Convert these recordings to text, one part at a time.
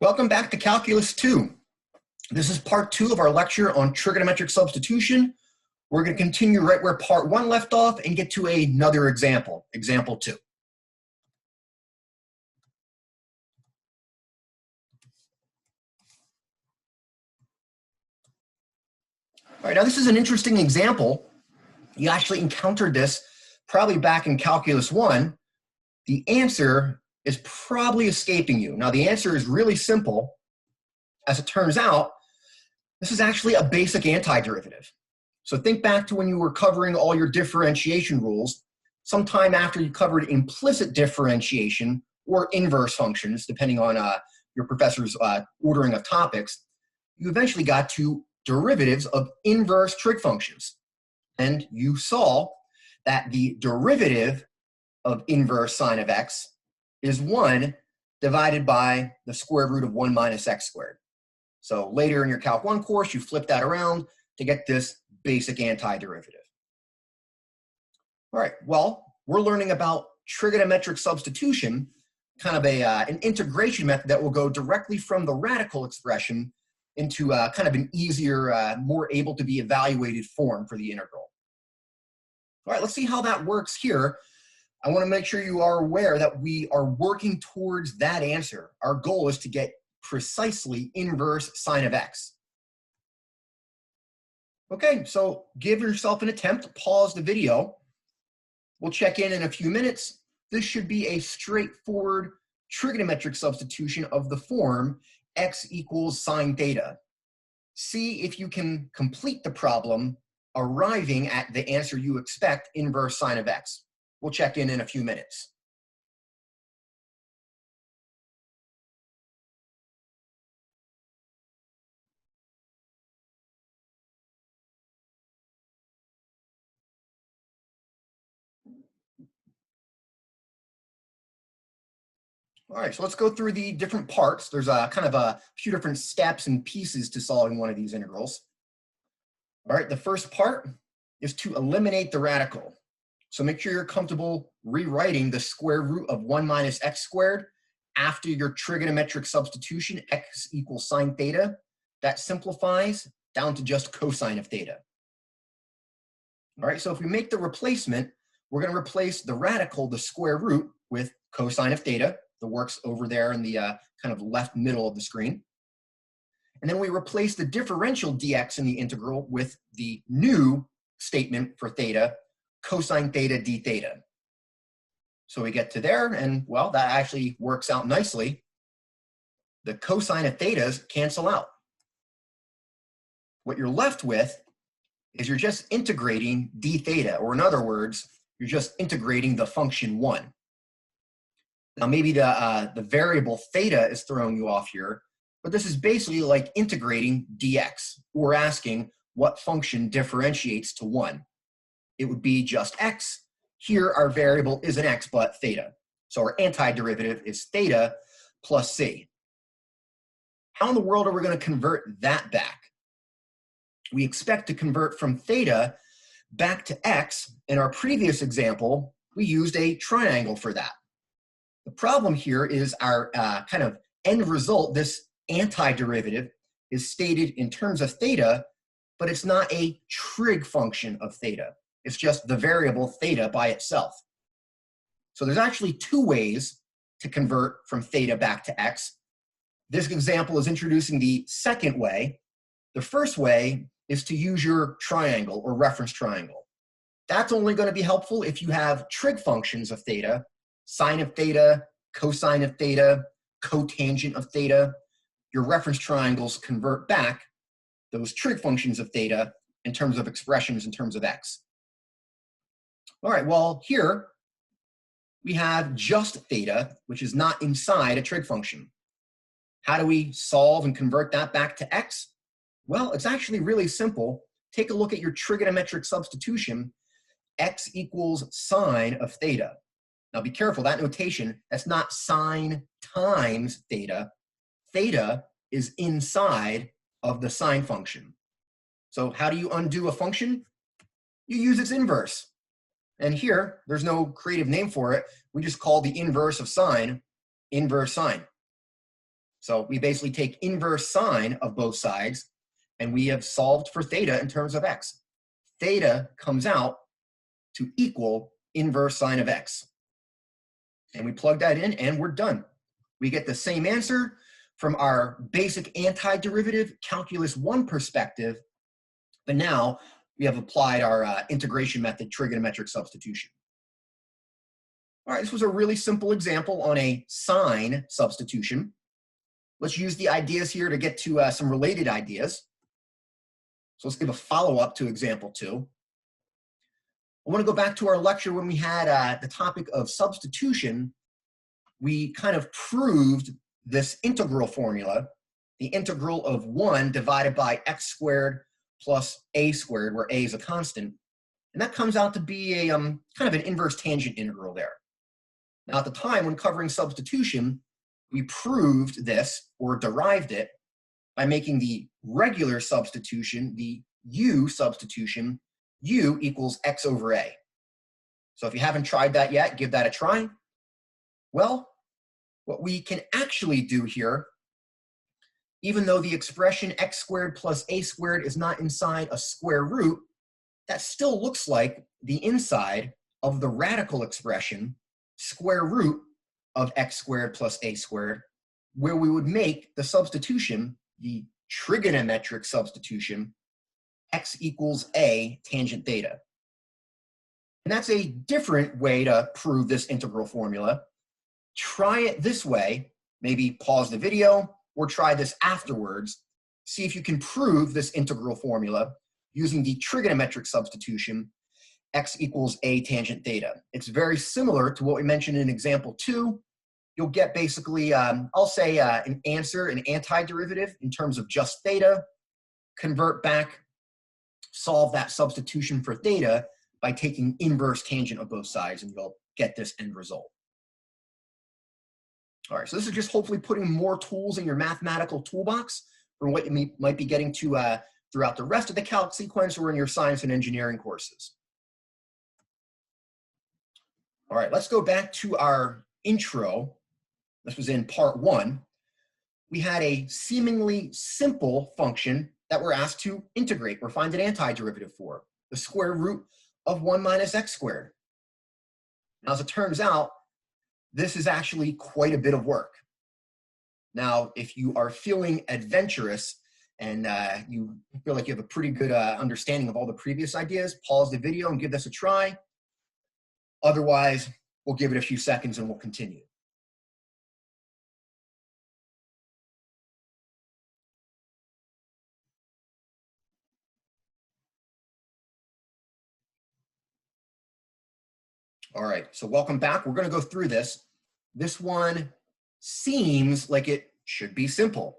Welcome back to Calculus 2. This is part 2 of our lecture on trigonometric substitution. We're going to continue right where part 1 left off and get to another example, example 2. All right, now this is an interesting example. You actually encountered this probably back in Calculus 1. The answer is probably escaping you. Now the answer is really simple. As it turns out, this is actually a basic antiderivative. So think back to when you were covering all your differentiation rules. Sometime after you covered implicit differentiation or inverse functions, depending on your professor's ordering of topics, you eventually got to derivatives of inverse trig functions. And you saw that the derivative of inverse sine of x is 1 divided by the square root of 1 minus x squared. So later in your Calc 1 course, you flip that around to get this basic antiderivative. All right, well, we're learning about trigonometric substitution, kind of an integration method that will go directly from the radical expression into kind of an easier, more able to be evaluated form for the integral. All right, let's see how that works here. I want to make sure you are aware that we are working towards that answer. Our goal is to get precisely inverse sine of x. Okay, so give yourself an attempt, pause the video. We'll check in a few minutes. This should be a straightforward trigonometric substitution of the form x equals sine theta. See if you can complete the problem, arriving at the answer you expect, inverse sine of x. We'll check in a few minutes. All right, so let's go through the different parts. There's kind of a few different steps and pieces to solving one of these integrals. All right, the first part is to eliminate the radical. So make sure you're comfortable rewriting the square root of 1 minus x squared after your trigonometric substitution, x equals sine theta. That simplifies down to just cosine of theta. All right, so if we make the replacement, we're going to replace the radical, the square root, with cosine of theta. The work's over there in the kind of left middle of the screen. And then we replace the differential dx in the integral with the new statement for theta, cosine theta d theta. So we get to there, and well, that actually works out nicely. The cosine of thetas cancel out. What you're left with is you're just integrating d theta, or in other words, you're just integrating the function 1. Now maybe the variable theta is throwing you off here, but this is basically like integrating dx. We're asking what function differentiates to 1. It would be just x. Here our variable isn't x, but theta. So our antiderivative is theta plus c. How in the world are we going to convert that back? We expect to convert from theta back to x. In our previous example, we used a triangle for that. The problem here is our kind of end result, this antiderivative, is stated in terms of theta, but it's not a trig function of theta. It's just the variable theta by itself. So there's actually 2 ways to convert from theta back to x. This example is introducing the second way. The first way is to use your triangle or reference triangle. That's only going to be helpful if you have trig functions of theta, sine of theta, cosine of theta, cotangent of theta. Your reference triangles convert back those trig functions of theta in terms of expressions in terms of x. All right, well, here we have just theta, which is not inside a trig function. How do we solve and convert that back to x? Well, it's actually really simple. Take a look at your trigonometric substitution. X equals sine of theta. Now be careful, that notation, that's not sine times theta. Theta is inside of the sine function. So how do you undo a function? You use its inverse. And here, there's no creative name for it. We just call the inverse of sine, inverse sine. So we basically take inverse sine of both sides, and we have solved for theta in terms of x. Theta comes out to equal inverse sine of x. And we plug that in, and we're done. We get the same answer from our basic antiderivative calculus 1 perspective, but now we have applied our integration method, trigonometric substitution. All right, this was a really simple example on a sine substitution. Let's use the ideas here to get to some related ideas. So let's give a follow-up to example 2. I want to go back to our lecture when we had the topic of substitution. We kind of proved this integral formula, the integral of 1 divided by x squared plus a squared, where a is a constant. And that comes out to be a kind of an inverse tangent integral there. Now, at the time when covering substitution, we proved this, or derived it, by making the regular substitution, the u substitution, u equals x over a. So if you haven't tried that yet, give that a try. Well, what we can actually do here, even though the expression x squared plus a squared is not inside a square root, that still looks like the inside of the radical expression, square root of x squared plus a squared, where we would make the substitution, the trigonometric substitution, x equals a tangent theta. And that's a different way to prove this integral formula. Try it this way, maybe pause the video or try this afterwards. See if you can prove this integral formula using the trigonometric substitution, x equals a tangent theta. It's very similar to what we mentioned in example 2. You'll get basically, I'll say an answer, an antiderivative in terms of just theta, convert back, solve that substitution for theta by taking inverse tangent of both sides, and you'll get this end result. All right, so this is just hopefully putting more tools in your mathematical toolbox from what you might be getting to throughout the rest of the calc sequence or in your science and engineering courses. All right, let's go back to our intro. This was in part 1. We had a seemingly simple function that we're asked to integrate or find an antiderivative for, the square root of 1 minus x squared. Now, as it turns out, this is actually quite a bit of work. Now, if you are feeling adventurous and you feel like you have a pretty good understanding of all the previous ideas, pause the video and give this a try. Otherwise, we'll give it a few seconds and we'll continue. All right, so welcome back. We're going to go through this. This one seems like it should be simple.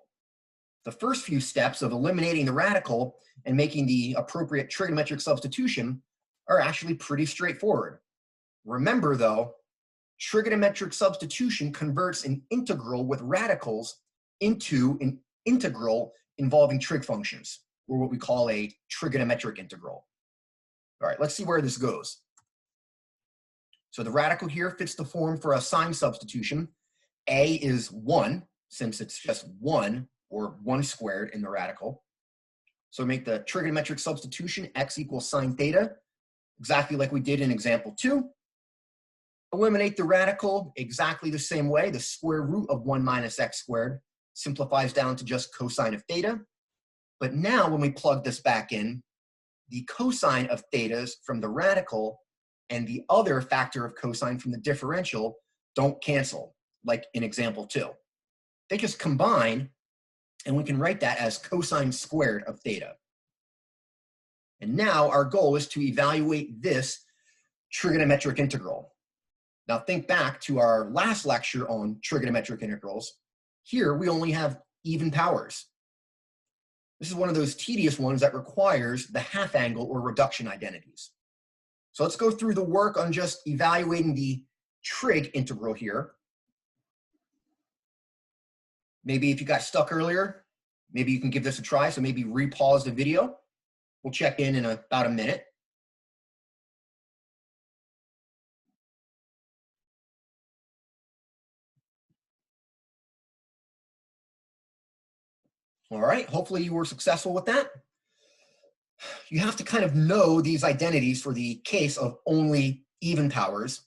The first few steps of eliminating the radical and making the appropriate trigonometric substitution are actually pretty straightforward. Remember, though, trigonometric substitution converts an integral with radicals into an integral involving trig functions, or what we call a trigonometric integral. All right, let's see where this goes. So the radical here fits the form for a sine substitution. A is 1, since it's just 1, or 1 squared in the radical. So make the trigonometric substitution, x equals sine theta, exactly like we did in example 2. Eliminate the radical exactly the same way. The square root of 1 minus x squared simplifies down to just cosine of theta. But now when we plug this back in, the cosine of thetas from the radical and the other factor of cosine from the differential don't cancel, like in example 2. They just combine, and we can write that as cosine squared of theta. And now our goal is to evaluate this trigonometric integral. Now think back to our last lecture on trigonometric integrals. Here we only have even powers. This is one of those tedious ones that requires the half angle or reduction identities. So let's go through the work on just evaluating the trig integral here. Maybe if you got stuck earlier, maybe you can give this a try. So maybe re-pause the video. We'll check in about a minute. All right, hopefully you were successful with that. You have to kind of know these identities for the case of only even powers.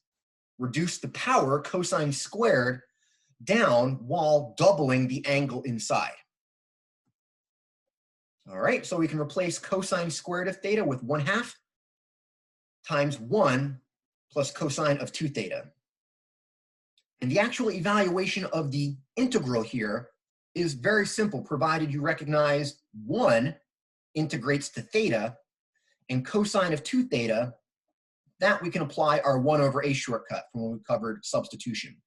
Reduce the power cosine squared down while doubling the angle inside. All right, so we can replace cosine squared of theta with 1/2 times 1 plus cosine of 2 theta. And the actual evaluation of the integral here is very simple, provided you recognize 1 integrates to theta, and cosine of 2 theta, that we can apply our 1/a shortcut from when we covered substitution.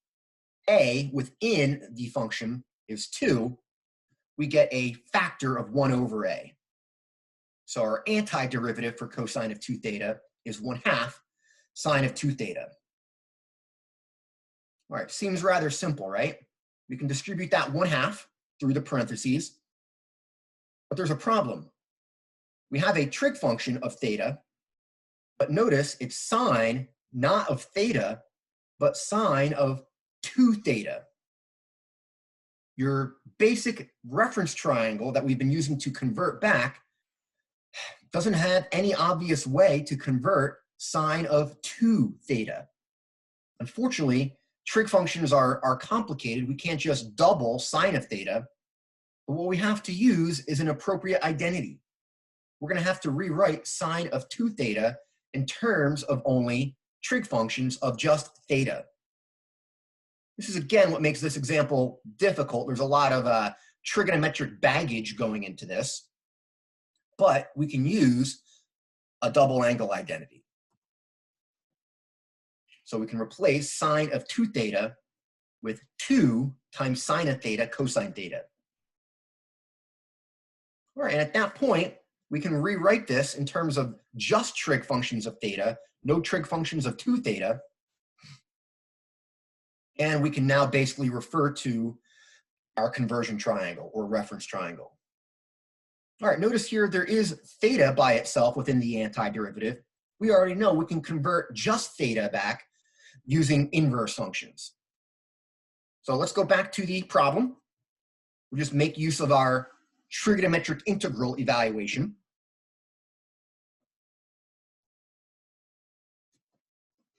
A within the function is 2. We get a factor of 1/a. So our antiderivative for cosine of 2 theta is 1/2 sine of 2 theta. All right, seems rather simple, right? We can distribute that 1/2 through the parentheses, but there's a problem. We have a trig function of theta, but notice it's sine not of theta, but sine of 2 theta. Your basic reference triangle that we've been using to convert back doesn't have any obvious way to convert sine of 2 theta. Unfortunately, trig functions are complicated. We can't just double sine of theta. But what we have to use is an appropriate identity. We're going to have to rewrite sine of 2 theta in terms of only trig functions of just theta. This is, again, what makes this example difficult. There's a lot of trigonometric baggage going into this, but we can use a double angle identity. So we can replace sine of 2 theta with 2 times sine of theta cosine theta. All right, and at that point, we can rewrite this in terms of just trig functions of theta, no trig functions of 2 theta. And we can now basically refer to our conversion triangle or reference triangle. All right, notice here there is theta by itself within the antiderivative. We already know we can convert just theta back using inverse functions. So let's go back to the problem. We'll just make use of our trigonometric integral evaluation.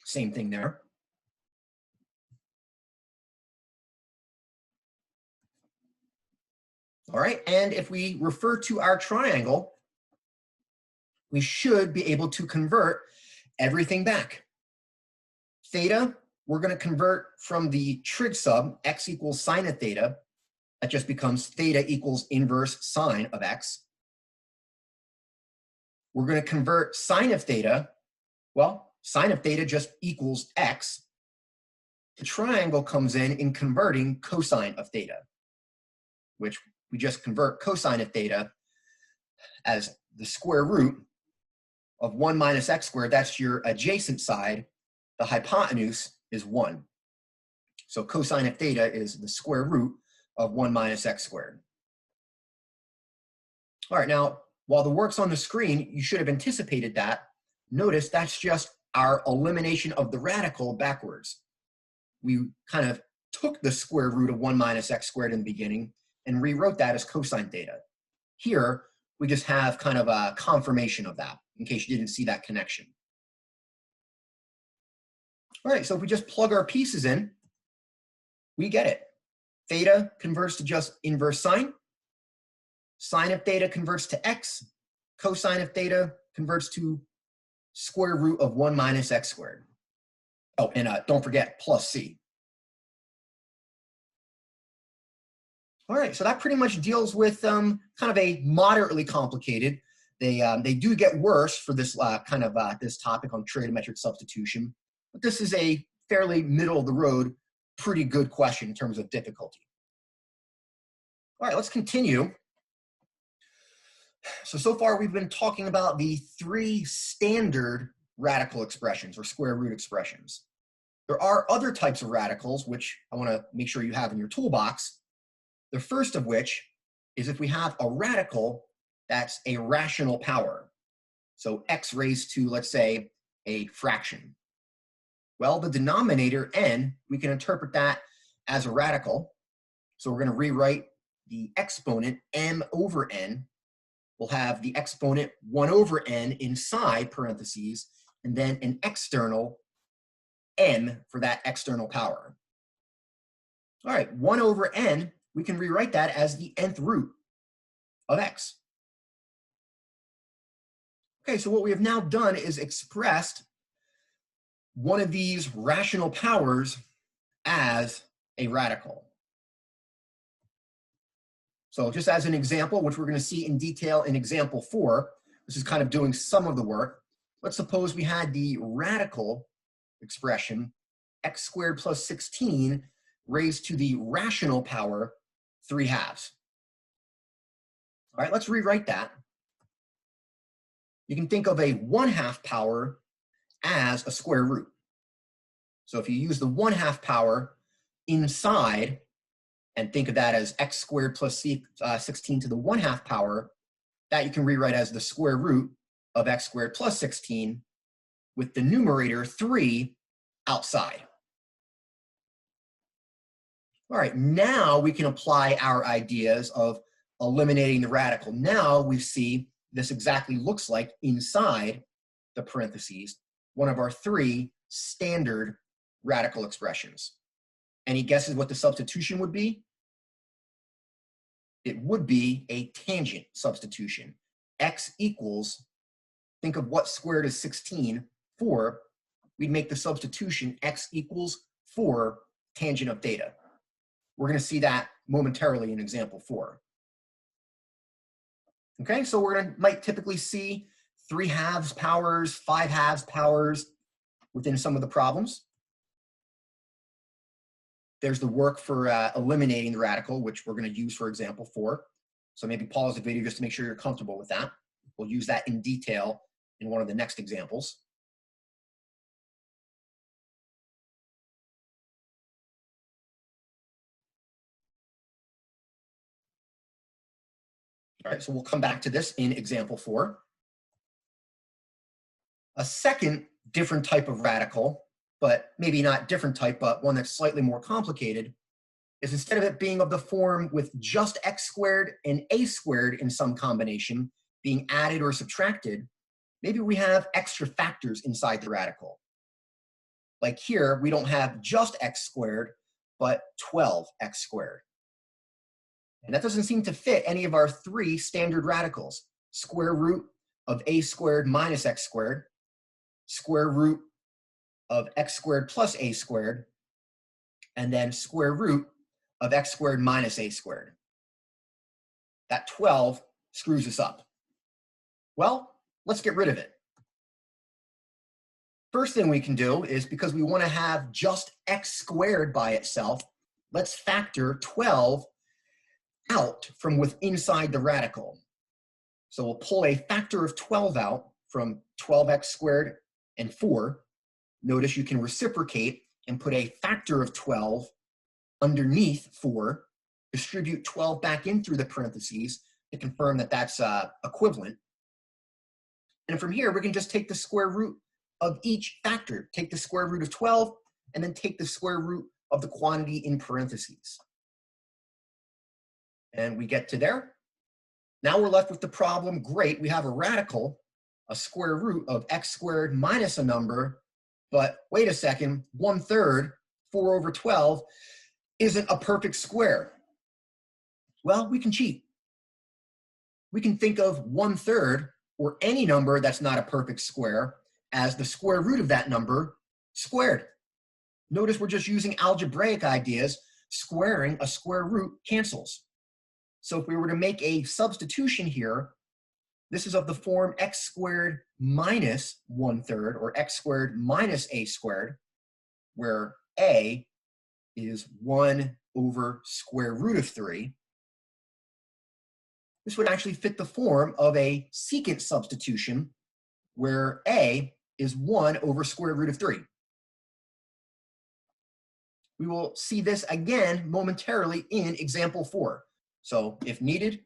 Same thing there. All right, and if we refer to our triangle, we should be able to convert everything back. Theta, we're going to convert from the trig sub, x equals sine of theta. That just becomes theta equals inverse sine of x. We're going to convert sine of theta. Well, sine of theta just equals x. The triangle comes in converting cosine of theta, which we just convert cosine of theta as the square root of 1 minus x squared. That's your adjacent side. The hypotenuse is 1. So cosine of theta is the square root of 1 minus x squared. All right, now, while the work's on the screen, you should have anticipated that. Notice that's just our elimination of the radical backwards. We kind of took the square root of 1 minus x squared in the beginning and rewrote that as cosine theta. Here, we just have kind of a confirmation of that, in case you didn't see that connection. All right, so if we just plug our pieces in, we get it. Theta converts to just inverse sine. Sine of theta converts to x. Cosine of theta converts to square root of 1 minus x squared. Oh, and don't forget plus c. All right, so that pretty much deals with kind of a moderately complicated. They do get worse for this this topic on trigonometric substitution, but this is a fairly middle of the road, pretty good question in terms of difficulty. All right, let's continue. So far we've been talking about the 3 standard radical expressions or square root expressions. There are other types of radicals, which I want to make sure you have in your toolbox. The first of which is if we have a radical that's a rational power. So x raised to, let's say, a fraction. Well, the denominator n, we can interpret that as a radical. So we're going to rewrite the exponent m over n, we'll have the exponent 1 over n inside parentheses, and then an external n for that external power. All right, 1 over n, we can rewrite that as the nth root of x. Okay, so what we have now done is expressed one of these rational powers as a radical. So just as an example, which we're going to see in detail in example 4, this is kind of doing some of the work. Let's suppose we had the radical expression x squared plus 16 raised to the rational power 3/2. All right, let's rewrite that. You can think of a 1/2 power as a square root. So if you use the 1/2 power inside and think of that as x squared plus 16 to the 1/2 power, that you can rewrite as the square root of x squared plus 16 with the numerator 3 outside. All right, now we can apply our ideas of eliminating the radical. Now we see this exactly looks like inside the parentheses, one of our 3 standard radical expressions. Any guesses what the substitution would be? It would be a tangent substitution. X equals, think of what squared is 16, 4. We'd make the substitution x equals 4 tangent of theta. We're going to see that momentarily in example 4. Okay, so might typically see 3/2 powers, 5/2 powers within some of the problems. There's the work for eliminating the radical, which we're going to use for example 4. So maybe pause the video just to make sure you're comfortable with that. We'll use that in detail in one of the next examples. All right, so we'll come back to this in example 4. A second different type of radical, but maybe not different type, but one that's slightly more complicated, is instead of it being of the form with just x squared and a squared in some combination being added or subtracted, maybe we have extra factors inside the radical. Like here, we don't have just x squared, but 12x squared. And that doesn't seem to fit any of our 3 standard radicals. Square root of a squared minus x squared, square root of x squared plus a squared, and then square root of x squared minus a squared. That 12 screws us up. Well, let's get rid of it. First thing we can do is, because we want to have just x squared by itself, let's factor 12 out from inside the radical. So we'll pull a factor of 12 out from 12x squared and 4. Notice you can reciprocate and put a factor of 12 underneath 4, distribute 12 back in through the parentheses to confirm that that's equivalent. And from here, we can just take the square root of each factor. Take the square root of 12, and then take the square root of the quantity in parentheses. And we get to there. Now we're left with the problem, great, we have a radical, a square root of x squared minus a number, but wait a second, 1/3, 4 over 12, isn't a perfect square. Well, we can cheat. We can think of 1/3, or any number that's not a perfect square, as the square root of that number squared. Notice we're just using algebraic ideas. Squaring a square root cancels. So if we were to make a substitution here, this is of the form x squared minus 1/3, or x squared minus a squared, where a is 1 over square root of 3. This would actually fit the form of a secant substitution, where a is 1 over square root of 3. We will see this again momentarily in example 4. So if needed,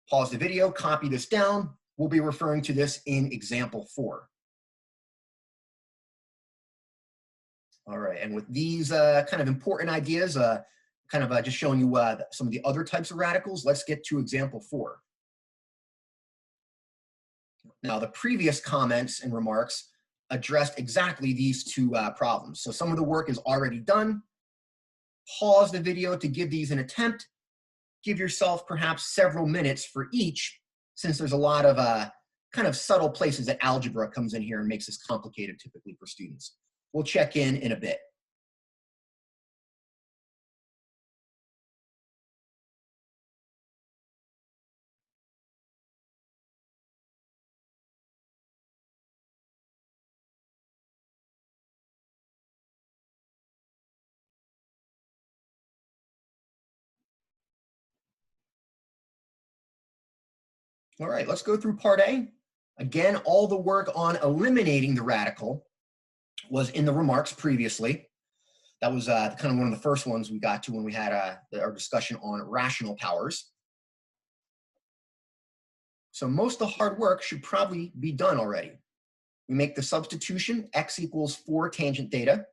pause the video, copy this down. We'll be referring to this in example 4. All right, and with these kind of important ideas, kind of just showing you some of the other types of radicals, let's get to example 4. Now, the previous comments and remarks addressed exactly these two problems. So some of the work is already done. Pause the video to give these an attempt. Give yourself perhaps several minutes for each, since there's a lot of kind of subtle places that algebra comes in here and makes this complicated typically for students. We'll check in a bit. All right, let's go through part A. Again, all the work on eliminating the radical was in the remarks previously. That was kind of one of the first ones we got to when we had our discussion on rational powers. So most of the hard work should probably be done already. We make the substitution, x equals 4 tangent theta.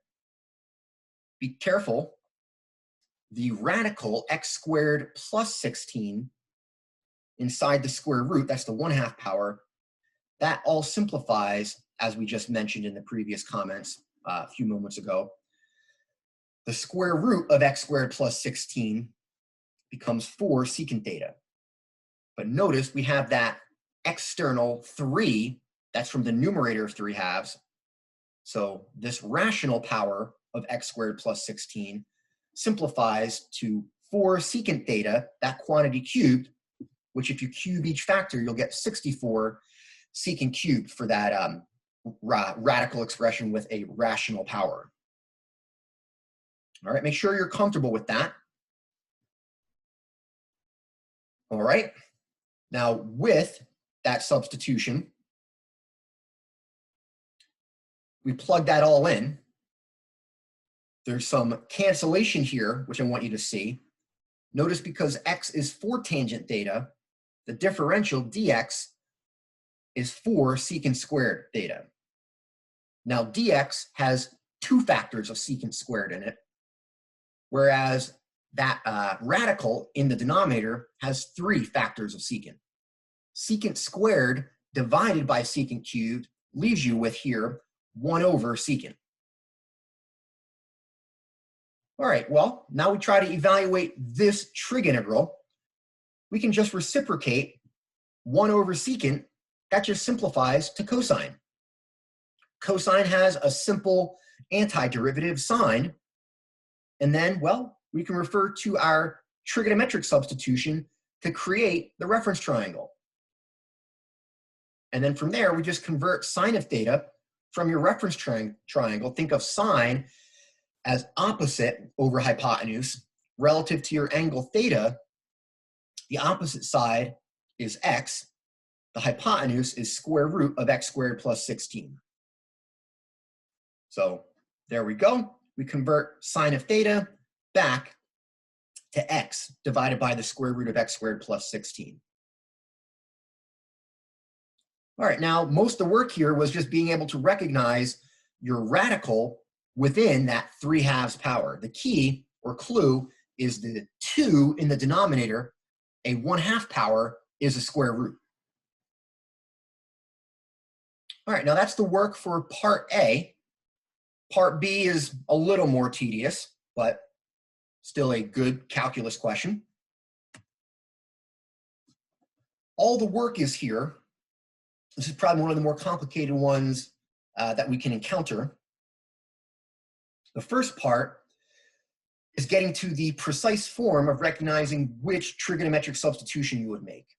Be careful, the radical x squared plus 16 inside the square root, that's the 1/2 power, that all simplifies, as we just mentioned in the previous comments a few moments ago. The square root of x squared plus 16 becomes 4 secant theta. But notice we have that external 3, that's from the numerator of 3/2. So this rational power of x squared plus 16 simplifies to 4 secant theta, that quantity cubed, which if you cube each factor, you'll get 64 secant cubed for that radical expression with a rational power. All right, make sure you're comfortable with that. All right, now with that substitution, we plug that all in. There's some cancellation here, which I want you to see. Notice because x is 4 tangent theta, the differential dx is 4 secant squared theta. Now dx has 2 factors of secant squared in it, whereas that radical in the denominator has 3 factors of secant. Secant squared divided by secant cubed leaves you with here 1/secant. All right, well, now we try to evaluate this trig integral. We can just reciprocate 1/secant. That just simplifies to cosine. Cosine has a simple antiderivative sine. And then, well, we can refer to our trigonometric substitution to create the reference triangle. And then from there, we just convert sine of theta from your reference triangle. Think of sine as opposite over hypotenuse relative to your angle theta. The opposite side is x. The hypotenuse is square root of x squared plus 16. So there we go. We convert sine of theta back to x divided by the square root of x squared plus 16. All right, now most of the work here was just being able to recognize your radical within that 3/2 power. The key or clue is the 2 in the denominator. A 1/2 power is a square root. All right, now that's the work for part A. Part B is a little more tedious, but still a good calculus question. All the work is here. This is probably one of the more complicated ones that we can encounter. The first part is getting to the precise form of recognizing which trigonometric substitution you would make.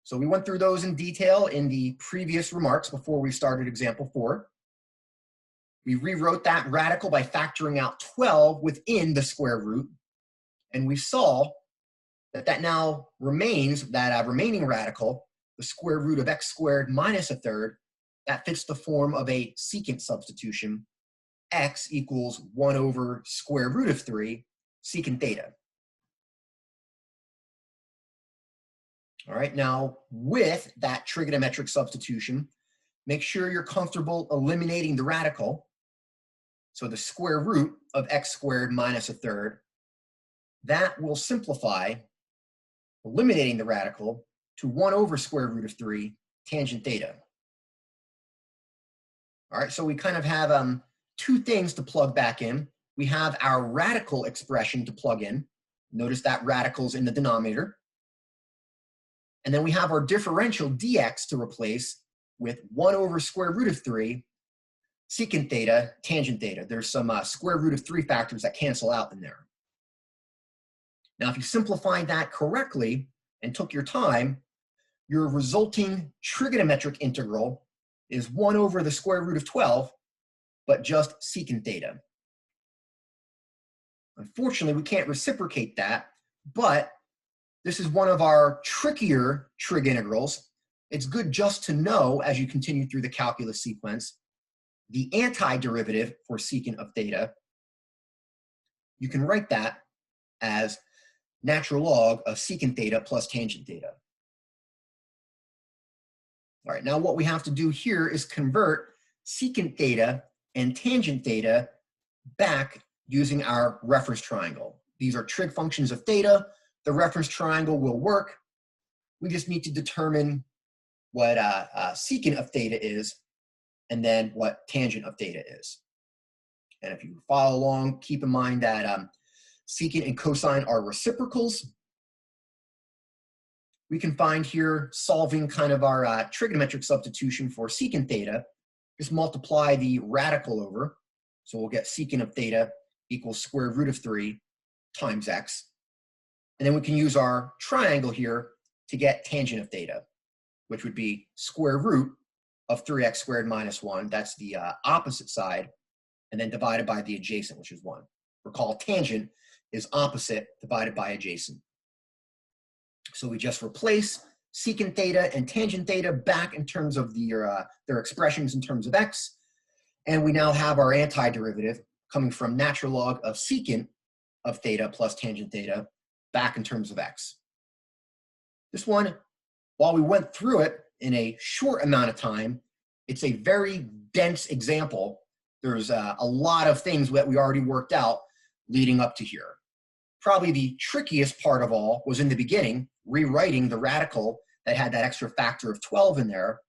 So we went through those in detail in the previous remarks before we started example 4. We rewrote that radical by factoring out 12 within the square root, and we saw that that now remains, that remaining radical, the square root of x squared minus 1/3, that fits the form of a secant substitution. X equals 1/square root of 3 secant theta. All right, now with that trigonometric substitution, make sure you're comfortable eliminating the radical. So the square root of x squared minus 1/3 that will simplify, eliminating the radical, to 1 over square root of 3 tangent theta. All right, so we kind of have two things to plug back in. We have our radical expression to plug in. Notice that radical's in the denominator. And then we have our differential dx to replace with 1 over square root of 3 secant theta tangent theta. There's some square root of 3 factors that cancel out in there. Now, if you simplify that correctly and took your time, your resulting trigonometric integral is 1 over the square root of 12, but just secant theta. Unfortunately, we can't reciprocate that, but this is one of our trickier trig integrals. It's good just to know, as you continue through the calculus sequence, the antiderivative for secant of theta. You can write that as natural log of secant theta plus tangent theta. All right, now what we have to do here is convert secant theta and tangent theta back using our reference triangle. These are trig functions of theta. The reference triangle will work. We just need to determine what secant of theta is and then what tangent of theta is. And if you follow along, keep in mind that secant and cosine are reciprocals. We can find here, solving kind of our trigonometric substitution for secant theta, just multiply the radical over. So we'll get secant of theta equals square root of 3 times x. And then we can use our triangle here to get tangent of theta, which would be square root of 3x squared minus 1. That's the opposite side. And then divided by the adjacent, which is 1. Recall, tangent is opposite divided by adjacent. So we just replace secant theta and tangent theta back in terms of their expressions in terms of x. And we now have our antiderivative coming from natural log of secant of theta plus tangent theta back in terms of x. This one, while we went through it in a short amount of time, it's a very dense example. There's a lot of things that we already worked out leading up to here. Probably the trickiest part of all was in the beginning, rewriting the radical that had that extra factor of 12 in there.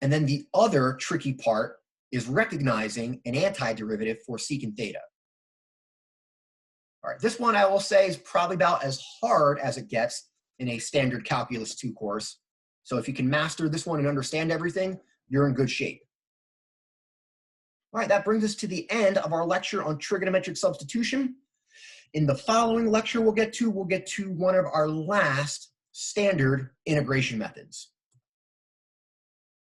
And then the other tricky part is recognizing an antiderivative for secant theta. All right, this one I will say is probably about as hard as it gets in a standard Calculus 2 course. So if you can master this one and understand everything, you're in good shape. All right, that brings us to the end of our lecture on trigonometric substitution. In the following lecture we'll get to one of our last standard integration methods.